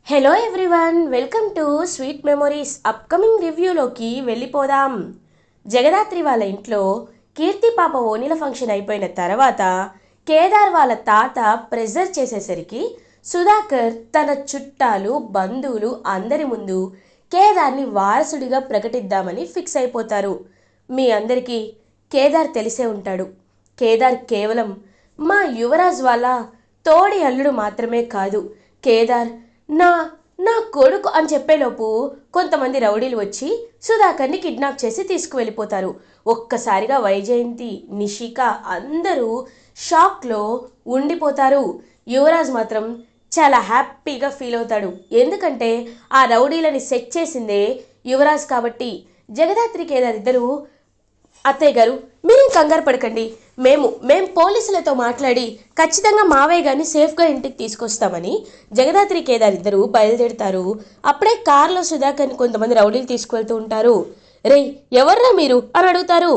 Hello everyone, welcome to sweet memories. Upcoming రివ్యూలోకి వెళ్ళిపోదాం. జగదాత్రి వాళ్ళ ఇంట్లో కీర్తి పాప ఓణీల ఫంక్షన్ అయిపోయిన తర్వాత కేదార్ వాళ్ళ తాత ప్రెజర్ చేసేసరికి సుధాకర్ తన చుట్టాలు బంధువులు అందరి ముందు కేదార్ని వారసుడిగా ప్రకటిద్దామని ఫిక్స్ అయిపోతారు. మీ అందరికీ కేదార్ తెలిసే ఉంటాడు. కేదార్ కేవలం మా యువరాజ్ వాళ్ళ తోడి అల్లుడు మాత్రమే కాదు. కేదార్ నా నా కొడుకు అని చెప్పేలోపు కొంతమంది రౌడీలు వచ్చి సుధాకర్ని కిడ్నాప్ చేసి తీసుకువెళ్ళిపోతారు. ఒక్కసారిగా వైజయంతి, నిషిక అందరూ షాక్లో ఉండిపోతారు. యువరాజ్ మాత్రం చాలా హ్యాపీగా ఫీల్ అవుతాడు. ఎందుకంటే ఆ రౌడీలని సెట్ చేసిందే యువరాజ్ కాబట్టి. జగదాత్రి కేదార్ ఇద్దరు, అత్తయ్య గారు మీరేం కంగారు పడకండి, మేము పోలీసులతో మాట్లాడి ఖచ్చితంగా మావయ్య గారిని సేఫ్గా ఇంటికి తీసుకొస్తామని జగదాత్రి కేదార్ ఇద్దరు బయలుదేరుతారు. అప్పుడే కారులో సుధాకర్ని కొంతమంది రౌడీలు తీసుకువెళ్తూ ఉంటారు. రే ఎవర్రా మీరు అని అడుగుతారు.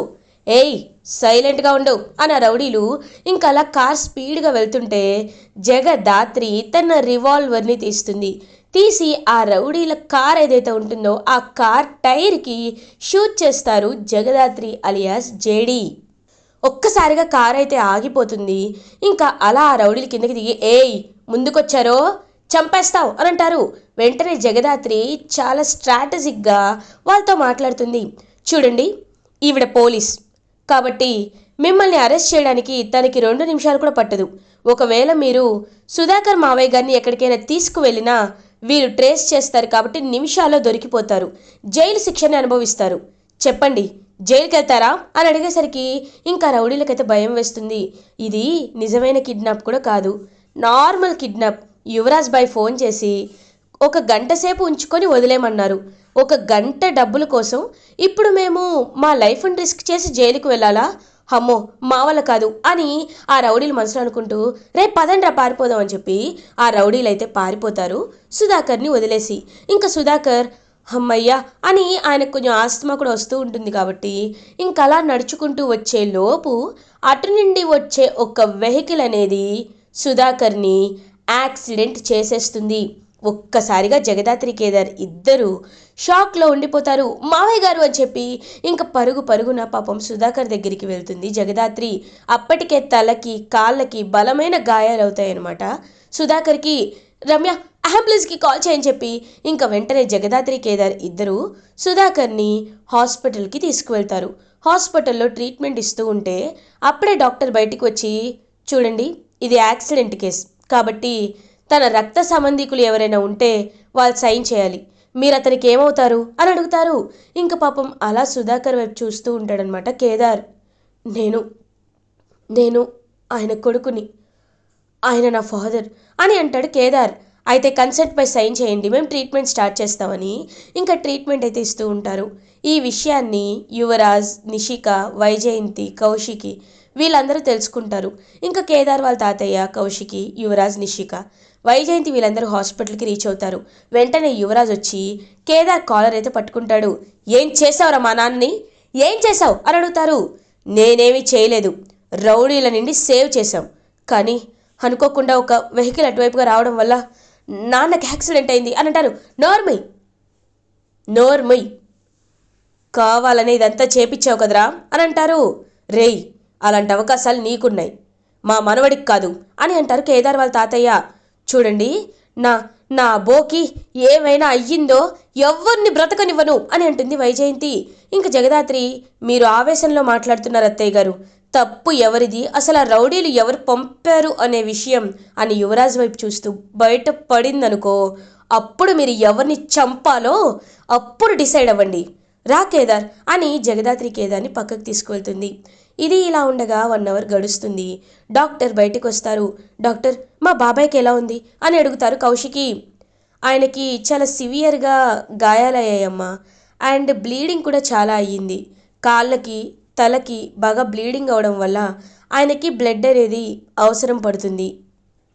ఏయ్ సైలెంట్గా ఉండు అని రౌడీలు ఇంకా అలా కార్ స్పీడ్గా వెళ్తుంటే జగదాత్రి తన రివాల్వర్ని తీసి ఆ రౌడీల కార్ ఏదైతే ఉంటుందో ఆ కార్ టైర్కి షూట్ చేస్తారు జగదాత్రి అలియాస్ జేడి. ఒక్కసారిగా కార్ అయితే ఆగిపోతుంది. ఇంకా అలా ఆ రౌడీల కిందకి దిగి ఏయ్ ముందుకొచ్చారో చంపేస్తావు అని అంటారు. వెంటనే జగదాత్రి చాలా స్ట్రాటజిక్గా వాళ్ళతో మాట్లాడుతుంది. చూడండి, ఈవిడ పోలీస్ కాబట్టి మిమ్మల్ని అరెస్ట్ చేయడానికి తనకి 2 నిమిషాలు కూడా పట్టదు. ఒకవేళ మీరు సుధాకర్ మావయ్య గారిని ఎక్కడికైనా తీసుకువెళ్ళినా వీరు ట్రేస్ చేస్తారు కాబట్టి నిమిషాల్లో దొరికిపోతారు, జైలు శిక్షని అనుభవిస్తారు. చెప్పండి జైలుకి వెళ్తారా అని అడిగేసరికి ఇంకా రౌడీలకైతే భయం వేస్తుంది. ఇది నిజమైన కిడ్నాప్ కూడా కాదు, నార్మల్ కిడ్నాప్. యువరాజ్ బాయ్ ఫోన్ చేసి 1 గంట సేపు ఉంచుకొని వదిలేమన్నారు. 1 గంట డబ్బుల కోసం ఇప్పుడు మేము మా లైఫ్ని రిస్క్ చేసి జైలుకు వెళ్ళాలా? అమ్మో మా వల్ల కాదు అని ఆ రౌడీలు మనసులో అనుకుంటూ రేపు పదండ్రా పారిపోదాం అని చెప్పి ఆ రౌడీలు అయితే పారిపోతారు సుధాకర్ని వదిలేసి. ఇంకా సుధాకర్ అమ్మయ్యా అని ఆయనకు కొంచెం ఆస్తమా కూడా వస్తూ ఉంటుంది కాబట్టి ఇంకా అలా నడుచుకుంటూ వచ్చే లోపు అటు నుండి వచ్చే ఒక వెహికల్ అనేది సుధాకర్ని యాక్సిడెంట్ చేసేస్తుంది. ఒక్కసారిగా జగదాత్రి కేదార్ ఇద్దరు షాక్లో ఉండిపోతారు. మావయ్య గారు అని చెప్పి ఇంకా పరుగున పాపం సుధాకర్ దగ్గరికి వెళ్తుంది జగదాత్రి. అప్పటికే తలకి కాళ్ళకి బలమైన గాయాలు అవుతాయన్నమాట సుధాకర్కి. రమ్య అంబులెన్స్కి కాల్ చేయని చెప్పి ఇంకా వెంటనే జగదాత్రి కేదార్ ఇద్దరు సుధాకర్ని హాస్పిటల్కి తీసుకువెళ్తారు. హాస్పిటల్లో ట్రీట్మెంట్ ఇస్తూ ఉంటే అప్పుడే డాక్టర్ బయటికి వచ్చి చూడండి, ఇది యాక్సిడెంట్ కేస్ కాబట్టి తన రక్త సంబంధికులు ఎవరైనా ఉంటే వాళ్ళు సైన్ చేయాలి, మీరు అతనికి ఏమవుతారు అని అడుగుతారు. ఇంకా పాపం అలా సుధాకర్ వైపు చూస్తూ ఉంటాడనమాట కేదార్. నేను ఆయన కొడుకుని, ఆయన నా ఫాదర్ అని అంటాడు కేదార్. అయితే కన్సెంట్పై సైన్ చేయండి, మేము ట్రీట్మెంట్ స్టార్ట్ చేస్తామని ఇంకా ట్రీట్మెంట్ అయితే ఇస్తూ ఉంటారు. ఈ విషయాన్ని యువరాజ్, నిషిక, వైజయంతి, కౌశికి వీళ్ళందరూ తెలుసుకుంటారు. ఇంకా కేదార్ వాళ్ళ తాతయ్య, కౌశికి, యువరాజ్, నిషిక, వైజయంతి వీళ్ళందరూ హాస్పిటల్కి రీచ్ అవుతారు. వెంటనే యువరాజ్ వచ్చి కేదార్ కాలర్ అయితే పట్టుకుంటాడు. ఏం చేసావురా మా నాన్నని, ఏం చేసావు అని అడుగుతారు. నేనేమీ చేయలేదు, రౌడీల నుండి సేవ్ చేశాం, కానీ అనుకోకుండా ఒక వెహికల్ అటువైపుగా రావడం వల్ల నాన్నకి యాక్సిడెంట్ అయింది అని అంటారు. నోర్మయ్ కావాలనే ఇదంతా చేపించావు కదరా అని అంటారు. రేయ్ అలాంటి అవకాశాలు నీకున్నాయి, మా మనవడికి కాదు అని అంటారు కేదార్ వాళ్ళ తాతయ్య. చూడండి, నా బోకి ఏమైనా అయ్యిందో ఎవరిని బ్రతకనివ్వను అని అంటుంది వైజయంతి. ఇంక జగదాత్రి మీరు ఆవేశంలో మాట్లాడుతున్నారు అత్తయ్య గారు, తప్పు ఎవరిది, అసలు ఆ రౌడీలు ఎవరు పంపారు అనే విషయం అని యువరాజ్ వైపు చూస్తూ బయట పడిందనుకో అప్పుడు మీరు ఎవరిని చంపాలో అప్పుడు డిసైడ్ అవ్వండి, రా కేదార్ అని జగదాత్రి కేదార్ని పక్కకు తీసుకువెళ్తుంది. ఇది ఇలా ఉండగా 1 అవర్ గడుస్తుంది. డాక్టర్ బయటకు వస్తారు. డాక్టర్ మా బాబాయ్కి ఎలా ఉంది అని అడుగుతారు కౌశికి. ఆయనకి చాలా సివియర్గా గాయాలయ్యాయమ్మా, అండ్ బ్లీడింగ్ కూడా చాలా అయ్యింది. కాళ్ళకి తలకి బాగా బ్లీడింగ్ అవడం వల్ల ఆయనకి బ్లడ్ అనేది అవసరం పడుతుంది.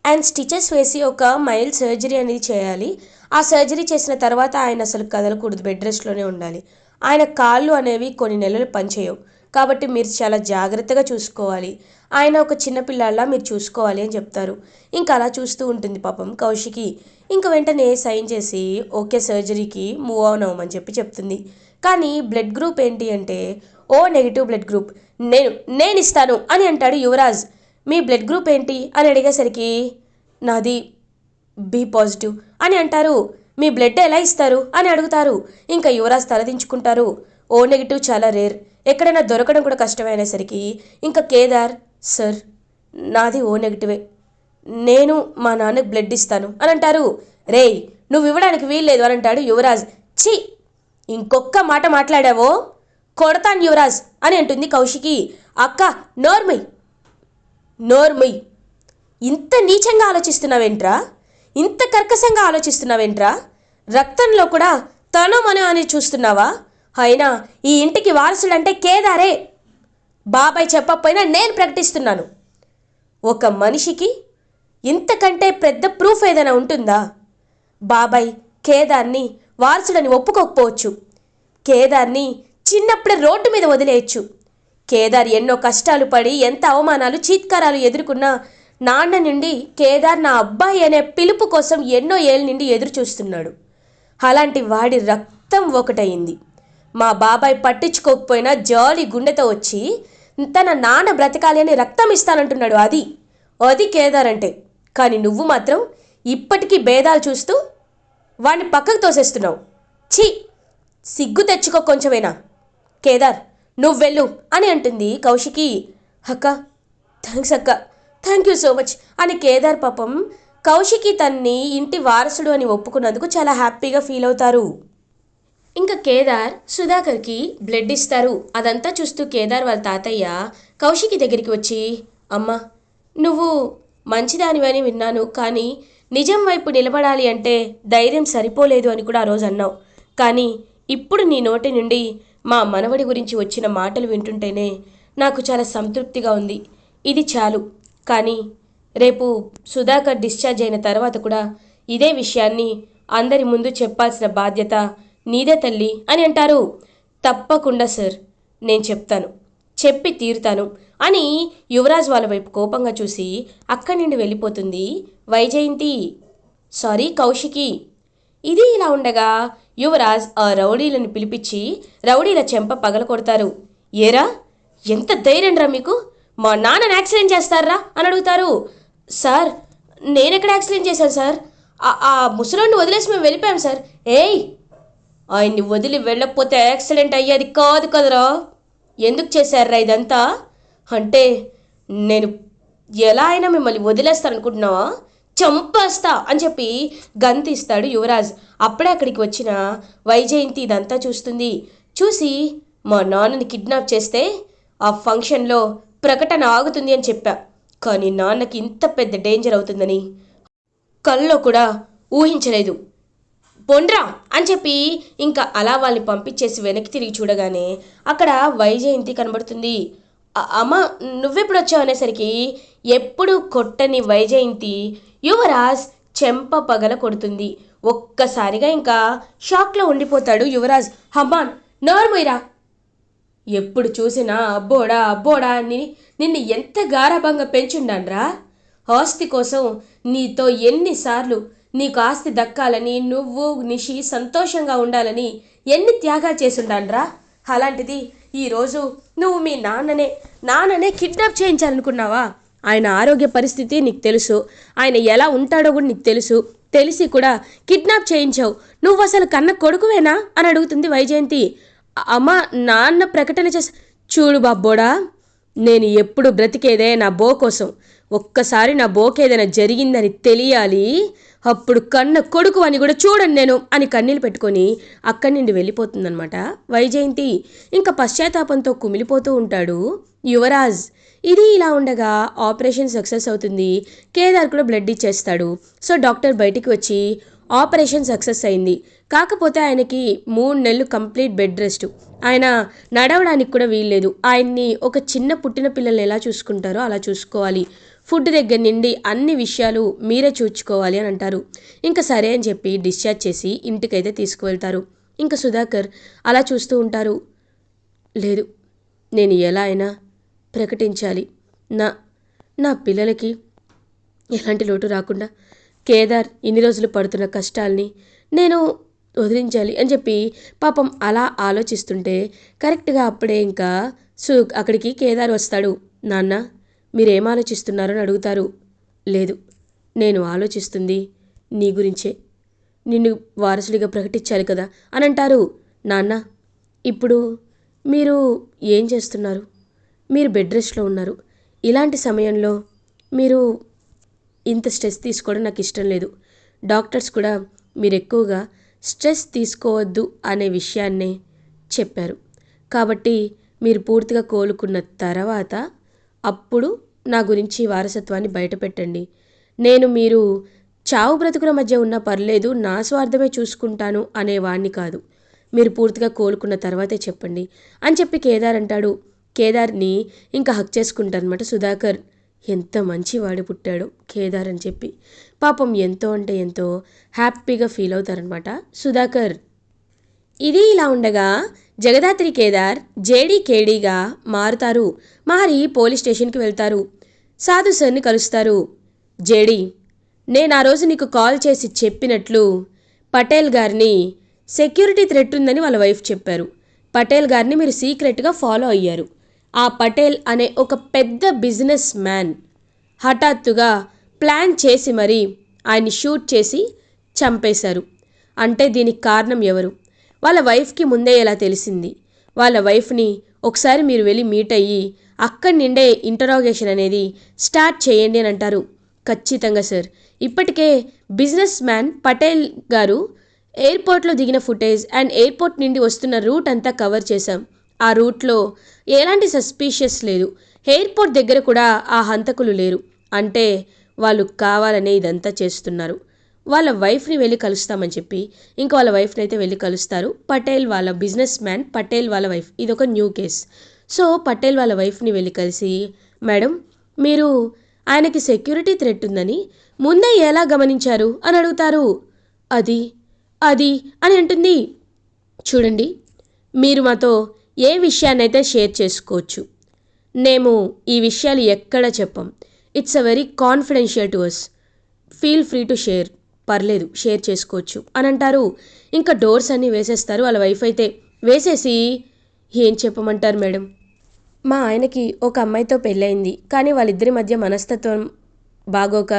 అండ్ స్టిచెస్ వేసి ఒక మైల్డ్ సర్జరీ అనేది చేయాలి. ఆ సర్జరీ చేసిన తర్వాత ఆయన అసలు కదలకూడదు, బెడ్ రెస్ట్లోనే ఉండాలి. ఆయన కాళ్ళు అనేవి కొన్ని నెలలు పనిచేయవు కాబట్టి మీరు చాలా జాగ్రత్తగా చూసుకోవాలి, ఆయన ఒక చిన్నపిల్లాళ్ళ మీరు చూసుకోవాలి అని చెప్తారు. ఇంకా అలా చూస్తూ ఉంటుంది పాపం కౌశికి. ఇంక వెంటనే సైన్ చేసి ఓకే సర్జరీకి మూవ్ ఆన్ అవ్వమని చెప్తుంది. కానీ బ్లడ్ గ్రూప్ ఏంటి అంటే ఓ నెగిటివ్ బ్లడ్ గ్రూప్. నేను ఇస్తాను అని అంటాడు యువరాజ్. మీ బ్లడ్ గ్రూప్ ఏంటి అని అడిగేసరికి నాది బి పాజిటివ్ అని అంటారు. మీ బ్లడ్ ఎలా ఇస్తారు అని అడుగుతారు. ఇంకా యువరాజ్ తలదించుకుంటారు. ఓ నెగిటివ్ చాలా రేర్, ఎక్కడైనా దొరకడం కూడా కష్టమైనసరికి ఇంకా కేదార్ సార్ నాది ఓ నెగిటివే, నేను మా నాన్నకు బ్లడ్ ఇస్తాను అని అంటారు. రేయ్ నువ్వు ఇవ్వడానికి వీల్లేదు అని అంటాడు యువరాజ్. ఛీ ఇంకొక్క మాట మాట్లాడావో కొడతాను యువరాజ్ అని అంటుంది కౌశికి. అక్క నోర్మయ్ ఇంత నీచంగా ఆలోచిస్తున్నావేంట్రా, ఇంత కర్కశంగా ఆలోచిస్తున్నావేంట్రా, రక్తంలో కూడా తను మన అని చూస్తున్నావా? అయినా ఈ ఇంటికి వారసుడంటే కేదారే, బాబాయ్ చెప్పకపోయినా నేను ప్రకటిస్తున్నాను. ఒక మనిషికి ఇంతకంటే పెద్ద ప్రూఫ్ ఏదైనా ఉంటుందా? బాబాయ్ కేదార్ని వారసుడని ఒప్పుకోకపోవచ్చు, కేదార్ని చిన్నప్పుడే రోడ్డు మీద వదిలేయచ్చు. కేదార్ ఎన్నో కష్టాలు పడి ఎంత అవమానాలు చీత్కారాలు ఎదుర్కొన్నా నాన్న నుండి కేదార్ నా అబ్బాయి అనే పిలుపు కోసం ఎన్నో ఏళ్ళ నుండి ఎదురు చూస్తున్నాడు. అలాంటి వాడి రక్తం ఒకటయింది. మా బాబాయ్ పట్టించుకోకపోయినా జాలి గుండెతో వచ్చి తన నాన్న బ్రతకాలి అని రక్తం ఇస్తానంటున్నాడు. అది కేదార్ అంటే. కానీ నువ్వు మాత్రం ఇప్పటికీ భేదాలు చూస్తూ వాడిని పక్కకు తోసేస్తున్నావు. ఛీ సిగ్గు తెచ్చుకో కొంచెమేనా. కేదార్ నువ్వు వెళ్ళు అని అంటుంది కౌశికి. అక్క థ్యాంక్స్ అక్క, థ్యాంక్ యూ సో మచ్ అని కేదార్ పాపం కౌశికి తన్ని ఇంటి వారసుడు అని ఒప్పుకున్నందుకు చాలా హ్యాపీగా ఫీల్ అవుతారు. ఇంకా కేదార్ సుధాకర్కి బ్లడ్ ఇస్తారు. అదంతా చూస్తూ కేదార్ వాళ్ళ తాతయ్య కౌశికి దగ్గరికి వచ్చి, అమ్మ నువ్వు మంచిదానివని విన్నాను, కానీ నిజం వైపు నిలబడాలి అంటే ధైర్యం సరిపోలేదు అని కూడా ఆ రోజు అన్నావు. కానీ ఇప్పుడు నీ నోటి నుండి మా మనవడి గురించి వచ్చిన మాటలు వింటుంటేనే నాకు చాలా సంతృప్తిగా ఉంది. ఇది చాలు. కానీ రేపు సుధాకర్ డిశ్చార్జ్ అయిన తర్వాత కూడా ఇదే విషయాన్ని అందరి ముందు చెప్పాల్సిన బాధ్యత నీదే తల్లి అని అంటారు. తప్పకుండా సార్, నేను చెప్తాను, చెప్పి తీరుతాను అని యువరాజ్ వాళ్ళ వైపు కోపంగా చూసి అక్కడి నుండి వెళ్ళిపోతుంది కౌశికి. ఇది ఇలా ఉండగా యువరాజ్ ఆ రౌడీలను పిలిపించి రౌడీల చెంప పగల కొడతారు. ఏరా ఎంత ధైర్యంరా మీకు, మా నాన్నని యాక్సిడెంట్ చేస్తారా అని అడుగుతారు. సార్ నేనెక్కడ యాక్సిడెంట్ చేశాను సార్, ఆ ముసలోడిని వదిలేసి మేము వెళ్ళిపోయాం సార్. ఏయ్ ఆయన్ని వదిలి వెళ్ళకపోతే యాక్సిడెంట్ అయ్యేది కాదు కదరా, ఎందుకు చేశారా ఇదంతా? అంటే నేను ఎలా అయినా మిమ్మల్ని వదిలేస్తాననుకుంటున్నావా, చంపేస్తా అని చెప్పి గంతిస్తాడు యువరాజ్. అప్పుడే అక్కడికి వచ్చిన వైజయంతి ఇదంతా చూసి మా నాన్నని కిడ్నాప్ చేస్తే ఆ ఫంక్షన్లో ప్రకటన ఆగుతుంది అని చెప్పా, కానీ నాన్నకి ఇంత పెద్ద డేంజర్ అవుతుందని కల్లో కూడా ఊహించలేదు, పొండ్రా అని చెప్పి ఇంకా అలా వాళ్ళని పంపించేసి వెనక్కి తిరిగి చూడగానే అక్కడ వైజయంతి కనబడుతుంది. అమ్మ నువ్వెప్పుడు వచ్చావు అనేసరికి ఎప్పుడు కొట్టని వైజయంతి యువరాజ్ చెంప పగల కొడుతుంది. ఒక్కసారిగా ఇంకా షాక్లో ఉండిపోతాడు యువరాజ్. హమ్మాన్ నోర్మోయిరా, ఎప్పుడు చూసినా అబ్బోడా అని నిన్ను ఎంత గారాభంగా పెంచుండాన్రా. ఆస్తి కోసం నీతో ఎన్నిసార్లు నీకు ఆస్తి దక్కాలని, నువ్వు నిషి సంతోషంగా ఉండాలని ఎన్ని త్యాగాలు చేసుండాన్రా. అలాంటిది ఈరోజు నువ్వు మీ నాన్ననే కిడ్నాప్ చేయించాలనుకున్నావా? ఆయన ఆరోగ్య పరిస్థితి నీకు తెలుసు, ఆయన ఎలా ఉంటాడో కూడా నీకు తెలిసి కూడా కిడ్నాప్ చేయించావు. నువ్వు అసలు కన్న కొడుకువేనా అని అడుగుతుంది వైజయంతి. అమ్మ నాన్న ప్రకటన చూడు బాబ్బోడా, నేను ఎప్పుడు బ్రతికేదే నా బో కోసం. ఒక్కసారి నా బోకేదైనా జరిగిందని తెలియాలి, అప్పుడు కన్న కొడుకు అని కూడా చూడండి నేను అని కన్నీళ్ళు పెట్టుకొని అక్కడి నుండి వెళ్ళిపోతుందనమాట వైజయంతి. ఇంకా పశ్చాత్తాపంతో కుమిలిపోతూ ఉంటాడు యువరాజ్. ఇది ఇలా ఉండగా ఆపరేషన్ సక్సెస్ అవుతుంది. కేదార్ కూడా బ్లడ్ ఇచ్చేస్తాడు. సో డాక్టర్ బయటికి వచ్చి ఆపరేషన్ సక్సెస్ అయింది, కాకపోతే ఆయనకి 3 నెలలు కంప్లీట్ బెడ్ రెస్ట్, ఆయన నడవడానికి కూడా వీల్లేదు. ఆయన్ని ఒక చిన్న పుట్టిన పిల్లల్ని ఎలా చూసుకుంటారో అలా చూసుకోవాలి, ఫుడ్ దగ్గర నుండి అన్ని విషయాలు మీరే చూసుకోవాలి అని అంటారు. ఇంకా సరే అని చెప్పి డిశ్చార్జ్ చేసి ఇంటికైతే తీసుకువెళ్తారు. ఇంకా సుధాకర్ అలా చూస్తూ ఉంటారు. లేదు నేను ఎలా అయినా ప్రకటించాలి. నా నా పిల్లలకి ఎలాంటి లోటు రాకుండా కేదార్ ఇన్ని రోజులు పడుతున్న కష్టాల్ని నేను వదిలించాలి అని చెప్పి పాపం అలా ఆలోచిస్తుంటే కరెక్ట్గా అప్పుడే ఇంకా అక్కడికి కేదార్ వస్తాడు. నాన్న, మీరేం ఆలోచిస్తున్నారని అడుగుతారు. లేదు, నేను ఆలోచిస్తుంది నీ గురించే, నిన్ను వారసుడిగా ప్రకటించాలి కదా అని అంటారు. నాన్న, ఇప్పుడు మీరు ఏం చేస్తున్నారు? మీరు బెడ్ రెస్ట్లో ఉన్నారు. ఇలాంటి సమయంలో మీరు ఇంత స్ట్రెస్ తీసుకోవడం నాకు ఇష్టం లేదు. డాక్టర్స్ కూడా మీరు ఎక్కువగా స్ట్రెస్ తీసుకోవద్దు అనే విషయాన్నే చెప్పారు. కాబట్టి మీరు పూర్తిగా కోలుకున్న తర్వాత అప్పుడు నా గురించి వారసత్వాన్ని బయటపెట్టండి. నేను మీరు చావు బ్రతుకుల మధ్య ఉన్నా పర్లేదు, నా స్వార్థమే చూసుకుంటాను అనేవాణ్ణి కాదు. మీరు పూర్తిగా కోలుకున్న తర్వాతే చెప్పండి అని చెప్పి కేదార్ అంటాడు. కేదార్ని ఇంకా హక్ చేసుకుంటారనమాట సుధాకర్. ఎంత మంచివాడు పుట్టాడు కేదార్ అని చెప్పి పాపం ఎంతో అంటే ఎంతో హ్యాపీగా ఫీల్ అవుతారనమాట సుధాకర్. ఇది ఇలా ఉండగా జగదాత్రి కేదార్ జేడీకేడీగా మారుతారు. మారి పోలీస్ స్టేషన్కి వెళ్తారు. సాధు సార్ని కలుస్తారు. జేడీ, నేను ఆ రోజు నీకు కాల్ చేసి చెప్పినట్లు పటేల్ గారిని సెక్యూరిటీ థ్రెట్ ఉందని వాళ్ళ వైఫ్ చెప్పారు. పటేల్ గారిని మీరు సీక్రెట్గా ఫాలో అయ్యారు. ఆ పటేల్ అనే ఒక పెద్ద బిజినెస్ మ్యాన్ హఠాత్తుగా ప్లాన్ చేసి మరీ ఆయన్ని షూట్ చేసి చంపేశారు. అంటే దీనికి కారణం ఎవరు? వాళ్ళ వైఫ్కి ముందే ఎలా తెలిసింది? వాళ్ళ వైఫ్ని ఒకసారి మీరు వెళ్ళి మీట్ అయ్యి అక్కడి నుండే ఇంటరాగేషన్ అనేది స్టార్ట్ చేయండి అని అంటారు. ఖచ్చితంగా సార్, ఇప్పటికే బిజినెస్ మ్యాన్ పటేల్ గారు ఎయిర్పోర్ట్లో దిగిన ఫుటేజ్ అండ్ ఎయిర్పోర్ట్ నుండి వస్తున్న రూట్ అంతా కవర్ చేశాం. ఆ రూట్లో ఎలాంటి సస్పీషియస్ లేదు. ఎయిర్పోర్ట్ దగ్గర కూడా ఆ హంతకులు లేరు. అంటే వాళ్ళు కావాలనే ఇదంతా చేస్తున్నారు. వాళ్ళ వైఫ్ని వెళ్ళి కలుస్తామని చెప్పి ఇంకా వాళ్ళ వైఫ్ని అయితే వెళ్ళి కలుస్తారు. పటేల్ వాళ్ళ బిజినెస్ మ్యాన్ పటేల్ వాళ్ళ వైఫ్, ఇదొక న్యూ కేస్. సో పటేల్ వాళ్ళ వైఫ్ని వెళ్ళి కలిసి, మేడం, మీరు ఆయనకి సెక్యూరిటీ థ్రెట్ ఉందని ముందే ఎలా గమనించారు అని అడుగుతారు. అది అది అని అంటుంది. చూడండి, మీరు మాతో ఏ విషయాన్నైతే షేర్ చేసుకోవచ్చు. మేము ఈ విషయాలు ఎక్కడ చెప్పం. It's a very confidential to us. Feel free to share. పర్లేదు, షేర్ చేసుకోవచ్చు అని అంటారు. ఇంకా డోర్స్ అన్నీ వేసేస్తారు వాళ్ళ వైఫ్ అయితే. వేసేసి, ఏం చెప్పమంటారు మేడం, మా ఆయనకి ఒక అమ్మాయితో పెళ్ళయింది. కానీ వాళ్ళిద్దరి మధ్య మనస్తత్వం బాగోక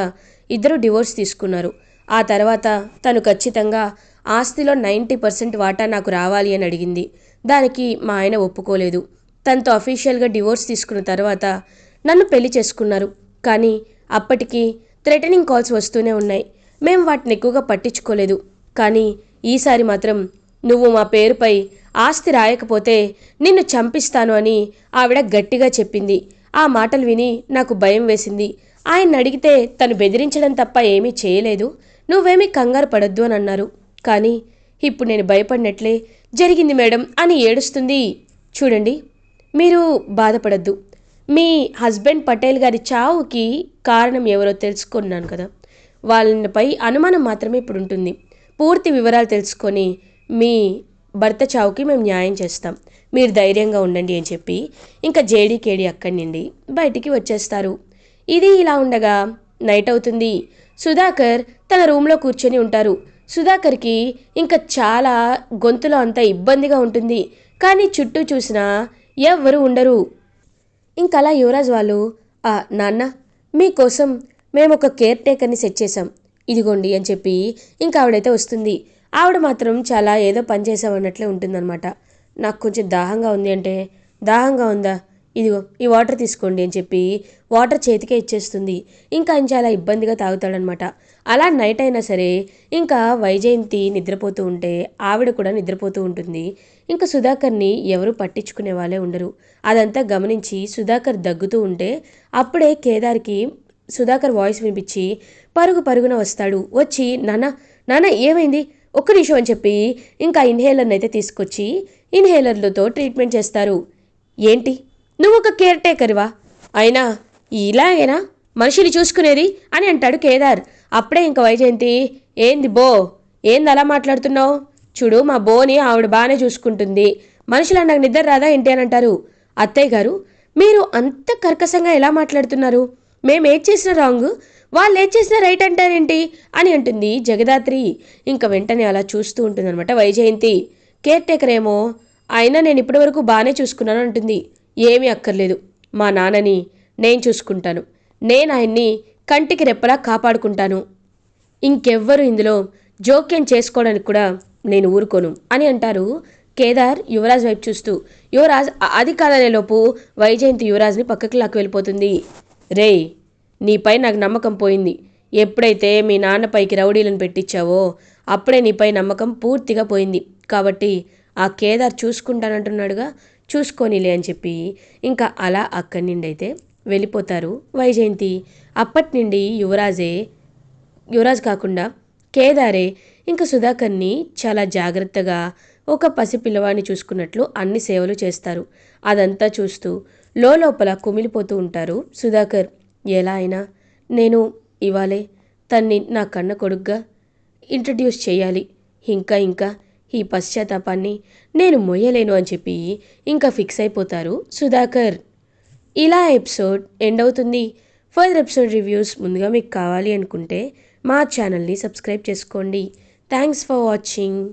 ఇద్దరు డివోర్స్ తీసుకున్నారు. ఆ తర్వాత తను ఖచ్చితంగా ఆస్తిలో 90% వాటా నాకు రావాలి అని అడిగింది. దానికి మా ఆయన ఒప్పుకోలేదు. తనతో అఫీషియల్గా డివోర్స్ తీసుకున్న తర్వాత నన్ను పెళ్లి చేసుకున్నారు. కానీ అప్పటికి థ్రెటనింగ్ కాల్స్ వస్తూనే ఉన్నాయి. మేము వాటిని ఎక్కువగా పట్టించుకోలేదు. కానీ ఈసారి మాత్రం నువ్వు మా పేరుపై ఆస్తి రాయకపోతే నిన్ను చంపిస్తాను అని ఆవిడ గట్టిగా చెప్పింది. ఆ మాటలు విని నాకు భయం వేసింది. ఆయన్ని అడిగితే తను బెదిరించడం తప్ప ఏమీ చేయలేదు. నువ్వేమీ కంగారు పడద్దు అని అన్నారు. కానీ ఇప్పుడు నేను భయపడినట్లే జరిగింది మేడం అని ఏడుస్తుంది. చూడండి, మీరు బాధపడద్దు. మీ హస్బెండ్ పటేల్ గారి చావుకి కారణం ఎవరో తెలుసుకున్నాను కదా, వాళ్ళపై అనుమానం మాత్రమే ఇప్పుడు ఉంటుంది. పూర్తి వివరాలు తెలుసుకొని మీ భర్త చావుకి మేము న్యాయం చేస్తాం. మీరు ధైర్యంగా ఉండండి అని చెప్పి ఇంకా జేడీకేడీ అక్కడి నుండి బయటికి వచ్చేస్తారు. ఇది ఇలా ఉండగా నైట్ అవుతుంది. సుధాకర్ తన రూమ్లో కూర్చొని ఉంటారు. సుధాకర్కి ఇంకా చాలా గొంతులో అంతా ఇబ్బందిగా ఉంటుంది. కానీ చుట్టూ చూసినా ఎవ్వరూ ఉండరు. ఇంకలా యువరాజ్ వాళ్ళు, నాన్న, మీకోసం మేము ఒక కేర్ టేకర్ని సెట్ చేసాం, ఇదిగోండి అని చెప్పి ఇంకా ఆవిడైతే వస్తుంది. ఆవిడ మాత్రం చాలా ఏదో పని చేసామన్నట్లే ఉంటుందన్నమాట. నాకు కొంచెం దాహంగా ఉంది అంటే, దాహంగా ఉందా, ఇదిగో ఈ వాటర్ తీసుకోండి అని చెప్పి వాటర్ చేతికే ఇచ్చేస్తుంది. ఇంకా ఆయన చాలా ఇబ్బందిగా తాగుతాడనమాట. అలా నైట్ అయినా సరే ఇంకా వైజయంతి నిద్రపోతూ ఉంటే ఆవిడ కూడా నిద్రపోతూ ఉంటుంది. ఇంకా సుధాకర్ని ఎవరు పట్టించుకునే వాళ్ళే ఉండరు. అదంతా గమనించి సుధాకర్ దగ్గుతూ ఉంటే అప్పుడే కేదార్కి సుధాకర్ వాయిస్ వినిపించి పరుగున వస్తాడు. వచ్చి, నాన్న నాన్న ఏమైంది, ఒక్క నిమిషం అని చెప్పి ఇంకా ఇన్హేలర్ని అయితే తీసుకొచ్చి ఇన్హేలర్లతో ట్రీట్మెంట్ చేస్తారు. ఏంటి, నువ్వు ఒక కేర్ టేకర్వా? అయినా ఇలాగేనా మనిషిని చూసుకునేది అని అంటాడు కేదార్. అప్పుడే ఇంకా వైజయంతి, ఏంది బో, ఏంది అలా మాట్లాడుతున్నావు? చూడు, మా బోని ఆవిడ బాగానే చూసుకుంటుంది. మనుషులు నాకు నిద్ర రాదా ఏంటి అని అంటారు. అత్తయ్య గారు, మీరు అంత కర్కశంగా ఎలా మాట్లాడుతున్నారు? మేమేది చేసినా రాంగ్, వాళ్ళు ఏది చేసినా రైట్ అంటారేంటి అని అంటుంది జగదాత్రి. ఇంకా వెంటనే అలా చూస్తూ ఉంటుందన్నమాట వైజయంతి. కేర్ టేకర్ ఏమో, అయినా నేను ఇప్పటివరకు బాగానే చూసుకున్నాను అంటుంది. ఏమీ అక్కర్లేదు, మా నాన్నని నేను చూసుకుంటాను. నేను ఆయన్ని కంటికి రెప్పలా కాపాడుకుంటాను. ఇంకెవ్వరు ఇందులో జోక్యం చేసుకోవడానికి కూడా నేను ఊరుకోను అని అంటారు కేదార్ యువరాజ్ వైపు చూస్తూ. యువరాజ్ అది కాదనే లోపు వైజయంతి యువరాజ్ని పక్కకి లాక్కు వెళ్ళిపోతుంది. రేయ్, నీపై నాకు నమ్మకం పోయింది. ఎప్పుడైతే మీ నాన్నపైకి రౌడీలను పెట్టించావో అప్పుడే నీపై నమ్మకం పూర్తిగా పోయింది. కాబట్టి ఆ కేదార్ చూసుకుంటానంటున్నాడుగా, చూసుకోనిలే అని చెప్పి ఇంకా అలా అక్కడి నుండి అయితే వెళ్ళిపోతారు వైజయంతి. అప్పటి నుండి యువరాజ్ కాకుండా కేదారే ఇంకా సుధాకర్ని చాలా జాగ్రత్తగా ఒక పసిపిల్లవాడిని చూసుకున్నట్లు అన్ని సేవలు చేస్తారు. అదంతా చూస్తూ లోపల కుమిలిపోతూ ఉంటారు సుధాకర్. ఎలా అయినా నేను ఇవాళే తన్ని నా కన్న కొడుగ్గా ఇంట్రడ్యూస్ చేయాలి. ఇంకా ఈ పశ్చాత్తాపాన్ని నేను మొయ్యలేను అని చెప్పి ఇంకా ఫిక్స్ అయిపోతారు సుధాకర్. ఇలా ఎపిసోడ్ ఎండ్ అవుతుంది. ఫర్దర్ ఎపిసోడ్ రివ్యూస్ ముందుగా మీకు కావాలి అనుకుంటే మా ఛానల్ని సబ్స్క్రైబ్ చేసుకోండి. Thanks for watching.